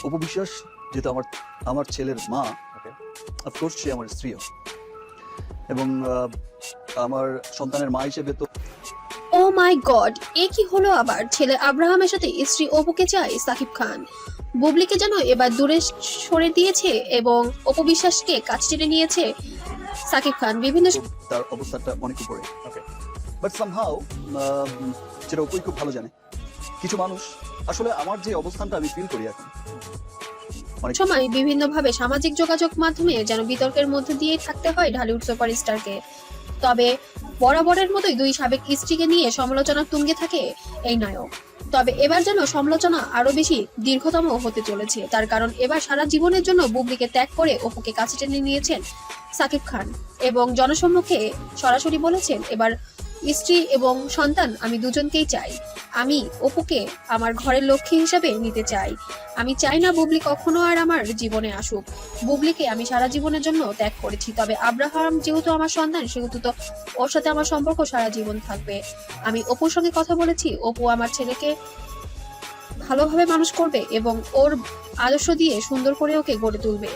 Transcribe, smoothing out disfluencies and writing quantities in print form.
অপু বিশ্বাস যেহেতু আমার আমার ছেলের মা, ওকে। অফকোর্স সে আমার স্ত্রীও, এবং আমার সন্তানের মা হিসেবে তো ও মাই গড, এ কি হলো আবার? ছেলে আব্রাহামের সাথে স্ত্রী অপুকে চায় সাকিব খান। বুবলিকে যেন এবার দূরে সরে দিয়েছে এবং অপু বিশ্বাসকে কাছ টেনে নিয়েছে সাকিব খান। বিভিন্ন তার অবস্থাটা অনেক উপরে, ওকে। বাট সামহাও যেটা অপুই খুব ভালো জানে, কিছু মানুষ আসলে আমার যে অবস্থানটা আমি ফিল করি এখন অনেক সময় বিভিন্নভাবে সামাজিক যোগাযোগ মাধ্যমে যেন বিতর্কের মধ্যে দিয়ে থাকতে হয় ঢালিউড সুপারস্টারকে। তবে বরাবরের মতোই দুই সাবেক স্ত্রীকে নিয়ে সমালোচনা তুঙ্গে থাকে এই নায়ক। তবে এবার যেন সমালোচনা আরো বেশি দীর্ঘতম হতে চলেছে। তার কারণ এবার সারা জীবনের জন্য বুবলিকে ত্যাগ করে অপুকে কাছে টেনে নিয়েছেন সাকিব খান এবং জনসম্মুখে সরাসরি বলেছেন, এবার স্ত্রী এবং সন্তান আমি দুজনকেই চাই। আমি অপুকে আমার ঘরের লক্ষ্মী হিসেবে নিতে চাই। আমি চাই না বুবলি কখনো আর আমার জীবনে আসুক। বুবলিকে আমি সারা জীবনের জন্য ত্যাগ করেছি, তবে আব্রাহাম যেহেতু আমার সন্তান সেহেতু তো ওর সাথে আমার সম্পর্ক সারা জীবন থাকবে। আমি অপুর সঙ্গে কথা বলেছি, অপু আমার ছেলেকে ভালোভাবে মানুষ করবে এবং ওর আদর্শ দিয়ে সুন্দর করে ওকে গড়ে তুলবে।